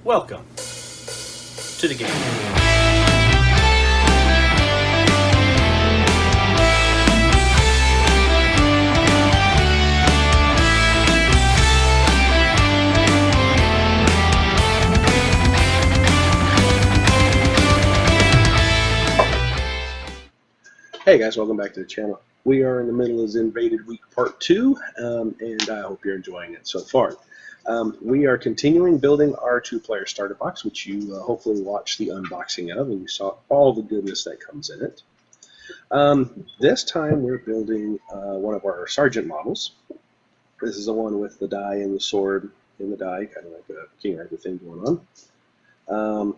Welcome to the game. Hey guys, welcome back to the channel. We are in the middle of ZynVaded week part 2, and I hope you're enjoying it so far. We are continuing building our 2-player starter box, which you hopefully watched the unboxing of, and you saw all the goodness that comes in it. This time we're building one of our sergeant models. This is the one with the die and the sword in the die, kind of like a King Arthur thing going on.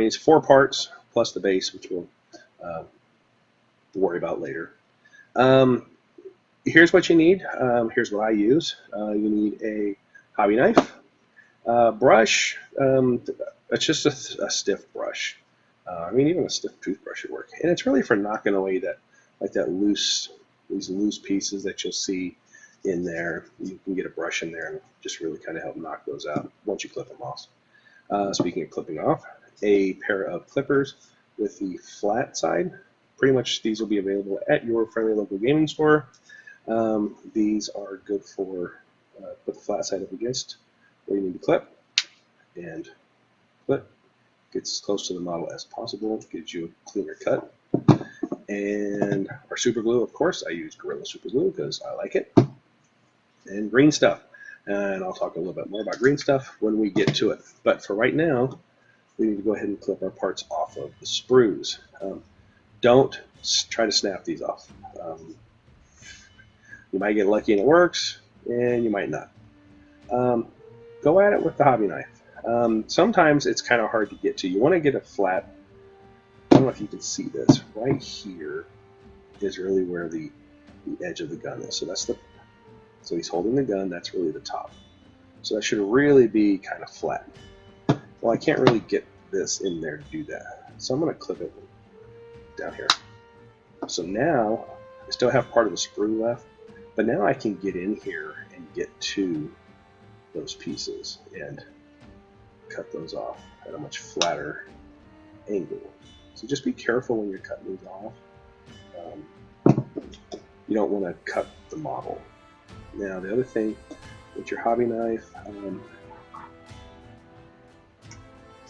It's 4 parts plus the base, which we'll worry about later. Here's what you need. Here's what I use. You need a hobby knife, brush. It's just a stiff brush. Even a stiff toothbrush would work. And it's really for knocking away these loose pieces that you'll see in there. You can get a brush in there and just really kind of help knock those out once you clip them off. Speaking of clipping off, a pair of clippers with the flat side. Pretty much these will be available at your friendly local gaming store. These are good for put the flat side up against where you need to clip, and clip. Gets as close to the model as possible, gives you a cleaner cut. And our super glue, of course, I use Gorilla Super Glue because I like it. And green stuff. And I'll talk a little bit more about green stuff when we get to it. But for right now, we need to go ahead and clip our parts off of the sprues. Don't try to snap these off. You might get lucky and it works, and you might not. Go at it with the hobby knife. Sometimes it's kind of hard to get to. You want to get a flat, I don't know if you can see this, right here is really where the edge of the gun is. So he's holding the gun, that's really the top. So that should really be kind of flat. Well, I can't really get this in there to do that. So I'm going to clip it down here. So now I still have part of the sprue left, but now I can get in here and get to those pieces and cut those off at a much flatter angle. So just be careful when you're cutting these off. You don't want to cut the model. Now the other thing with your hobby knife,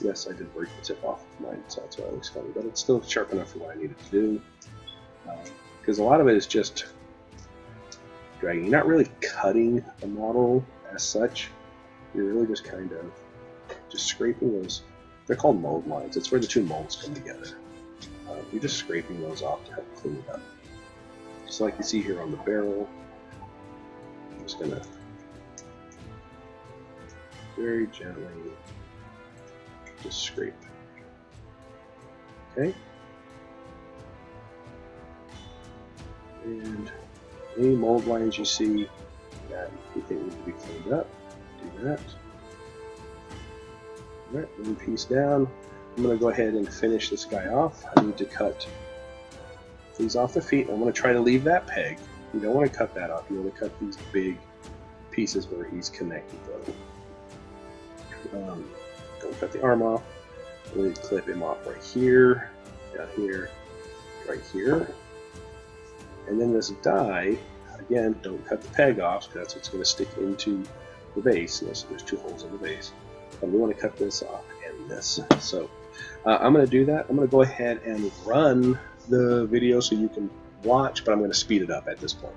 yes, I did break the tip off of mine, so that's why it looks funny, but it's still sharp enough for what I needed to do. Because a lot of it is just dragging. You're not really cutting the model as such. You're really just kind of just scraping those. They're called mold lines. It's where the 2 molds come together. You're just scraping those off to help clean it up. Just like you see here on the barrel. I'm just going to very gently just scrape. Okay? And any mold lines you see that you think need to be cleaned up, do that. Alright, one piece down. I'm going to go ahead and finish this guy off. I need to cut these off the feet. I'm going to try to leave that peg. You don't want to cut that off. You want to cut these big pieces where he's connected though. Don't cut the arm off. I'm going to clip him off right here, down here, right here. And then this die, again, don't cut the peg off because that's what's going to stick into the base. There's 2 holes in the base. But we want to cut this off and this. So I'm going to do that. I'm going to go ahead and run the video so you can watch, but I'm going to speed it up at this point.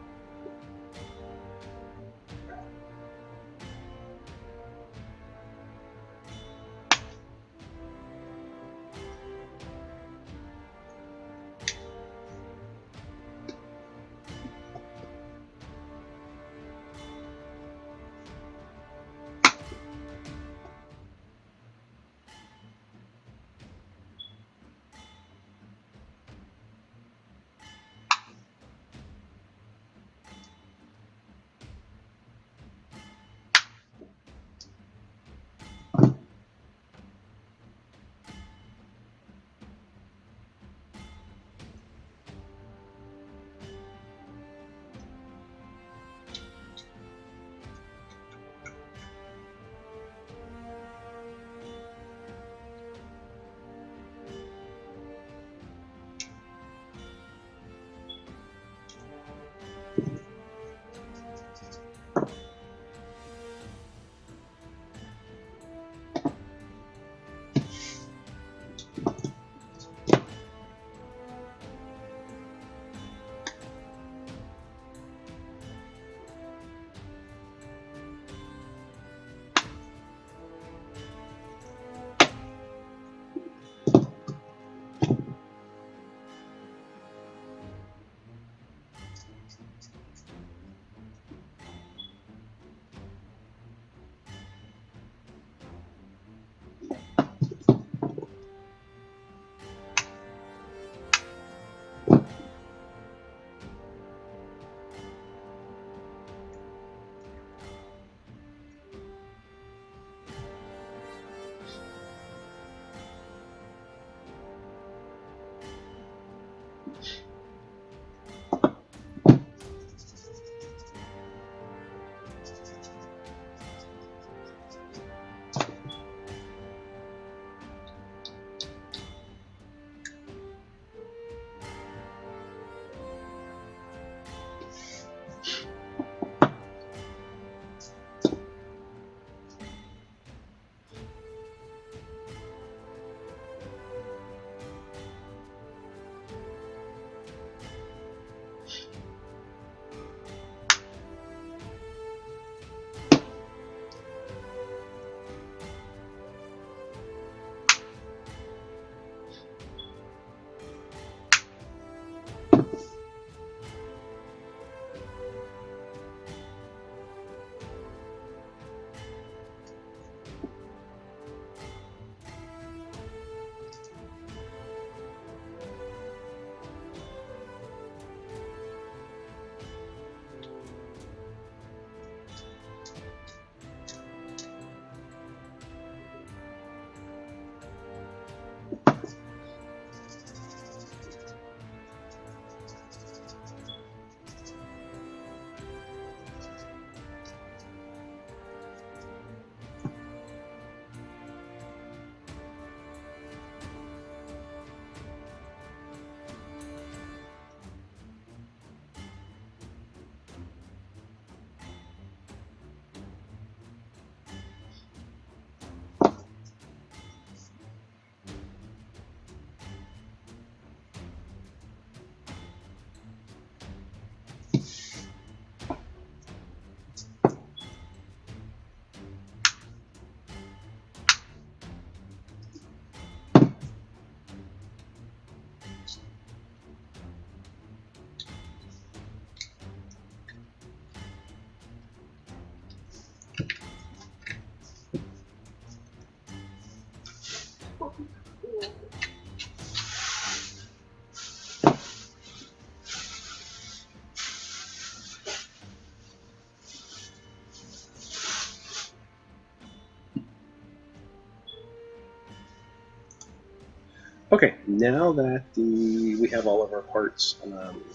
Okay, now that we have all of our parts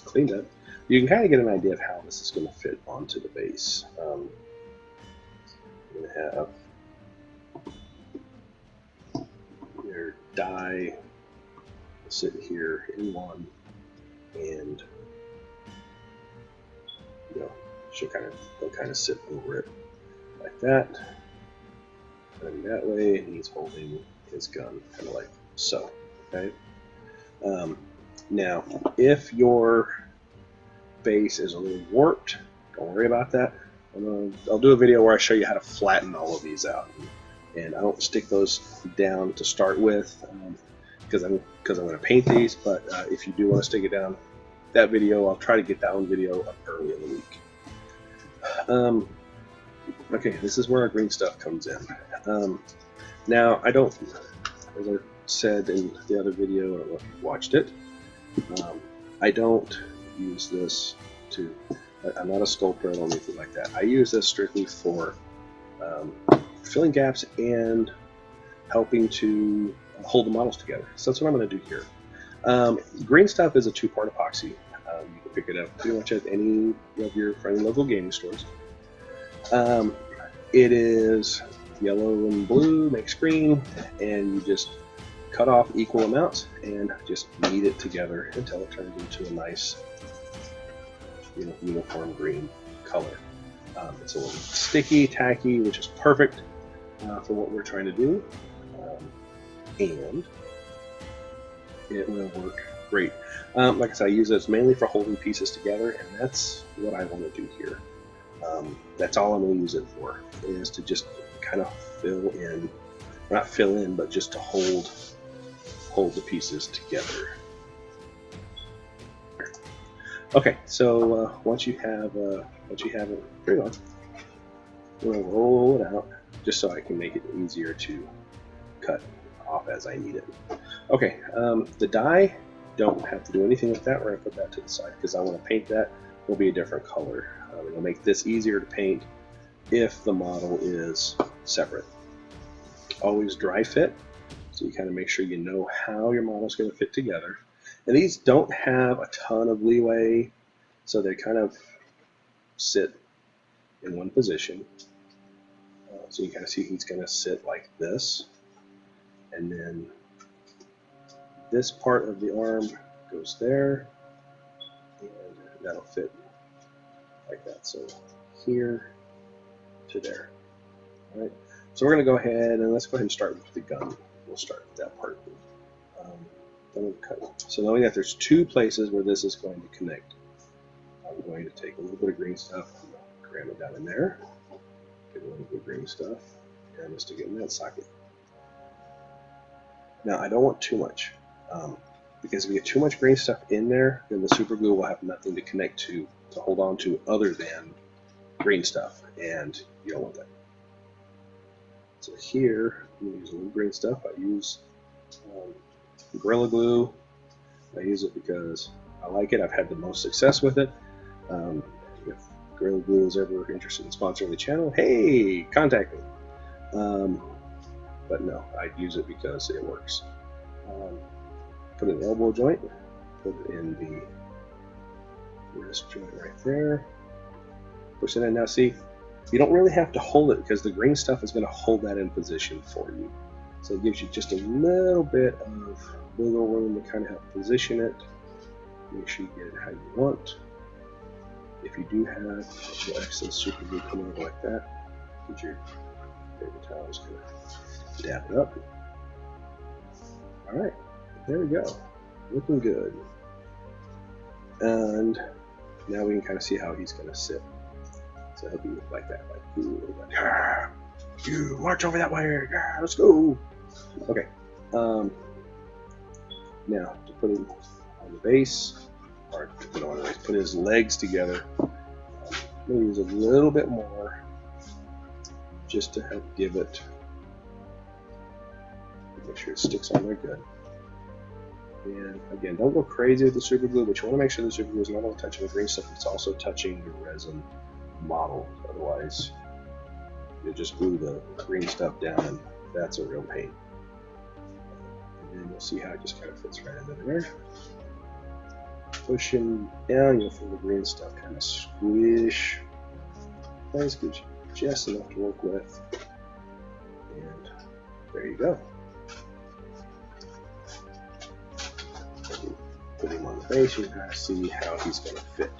cleaned up, you can kind of get an idea of how this is going to fit onto the base. You're going to have your die sit here in one, and they'll kind of sit over it like that, and that way he's holding his gun kind of like so. Okay. Now, if your base is a little warped, don't worry about that. I'll do a video where I show you how to flatten all of these out, and I don't stick those down to start with because I'm going to paint these. But if you do want to stick it down, that video I'll try to get that one video up early in the week. Okay, this is where our green stuff comes in. Now I don't, as I said in the other video, or if you watched it, I don't use this to, I'm not a sculptor or anything like that. I use this strictly for filling gaps and helping to hold the models together. So that's what I'm going to do here. Green stuff is a two-part epoxy. You can pick it up pretty much at any of your friendly local gaming stores. It is yellow and blue, makes green, and you just cut off equal amounts and just knead it together until it turns into a nice, uniform green color. It's a little sticky, tacky, which is perfect for what we're trying to do, and it will work great. Like I said, I use this mainly for holding pieces together, and that's what I want to do here. That's all I'm going to use it for, is to just kind of fill in, not fill in, but just to hold the pieces together. Okay, so once you have it pretty much, I'm going to roll it out just so I can make it easier to cut off as I need it. Okay, the die, don't have to do anything with that. We're going to put that to the side because I want to paint that. Will be a different color. It'll make this easier to paint if the model is separate. Always dry fit, so you kind of make sure you know how your model is going to fit together. And these don't have a ton of leeway, so they kind of sit in one position. So you kind of see he's going to sit like this, and then this part of the arm goes there, and that'll fit like that. So here to there. All right. So we're going to go ahead and let's go ahead and start with the gun. We'll start with that part. Then we'll cut it. So knowing that there's two places where this is going to connect, I'm going to take a little bit of green stuff, cram it down in there, get a little bit of green stuff, and just stick it in that socket. Now I don't want too much, because if we get too much green stuff in there, then the super glue will have nothing to connect to hold on to other than green stuff, and you don't want that. So here, I'm going to use a little green stuff. I use Gorilla Glue. I use it because I like it. I've had the most success with it. If Gorilla Glue is ever interested in sponsoring the channel, hey, contact me. But no, I use it because it works. Put it in the elbow joint, put it in the wrist joint right there, push it in. Now see, you don't really have to hold it because the green stuff is going to hold that in position for you. So it gives you just a little bit of wiggle room to kind of help position it. Make sure you get it how you want. If you do have excess super glue coming over like that, get your paper towel, just kind of dab it up. All right, there we go. Looking good. And now we can kind of see how he's going to sit. So he'll be like that, like, ooh, like, ah, you march over that way, ah, let's go. Okay. Now to put him on the base, or to put him on the base, put his legs together. I'm gonna use a little bit more, just to help give it. Make sure it sticks on there good. And again, don't go crazy with the super glue, but you want to make sure the super glue is not only touching the green stuff, it's also touching the resin model. Otherwise, you just glue the green stuff down, and that's a real pain. And then you'll see how it just kind of fits right into there. Pushing down, you'll feel the green stuff kind of squish. Nice, gives you just enough to work with. And there you go. Put him on the base, you can kind of see how he's going to fit.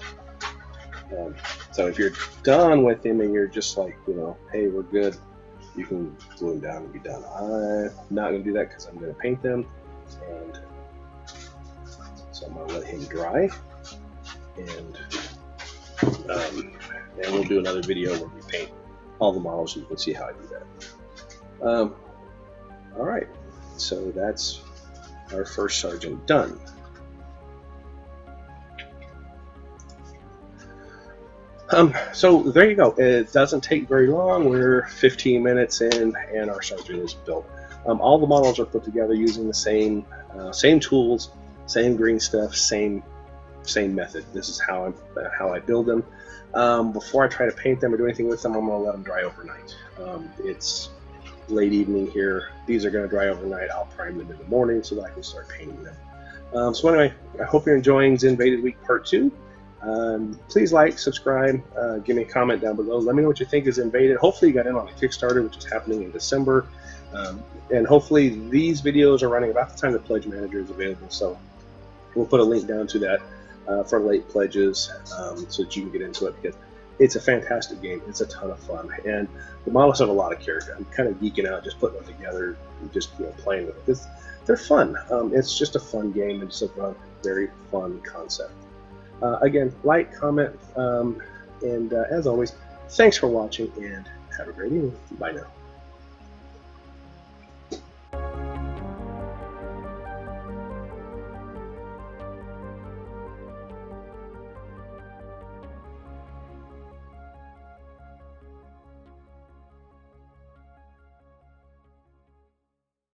So if you're done with him and you're just like, you know, hey, we're good, you can glue him down and be done. I'm not going to do that because I'm going to paint them, and so I'm going to let him dry, and we'll do another video where we paint all the models and you can see how I do that. All right, so that's our first sergeant done. So there you go. It doesn't take very long. We're 15 minutes in, and our sergeant is built. All the models are put together using the same tools, same green stuff, same method. This is how I build them. Before I try to paint them or do anything with them, I'm going to let them dry overnight. It's late evening here. These are going to dry overnight. I'll prime them in the morning so that I can start painting them. So anyway, I hope you're enjoying ZynVaded Week Part 2. Please like, subscribe, give me a comment down below. Let me know what you think is ZynVaded. Hopefully you got in on the Kickstarter, which is happening in December. And hopefully these videos are running about the time the Pledge Manager is available. So we'll put a link down to that for late pledges, so that you can get into it, because it's a fantastic game. It's a ton of fun, and the models have a lot of character. I'm kind of geeking out just putting them together, and just playing with it, because they're fun. It's just a fun game, and just a very fun concept. Again, like, comment, and as always, thanks for watching, and have a great evening. Bye now.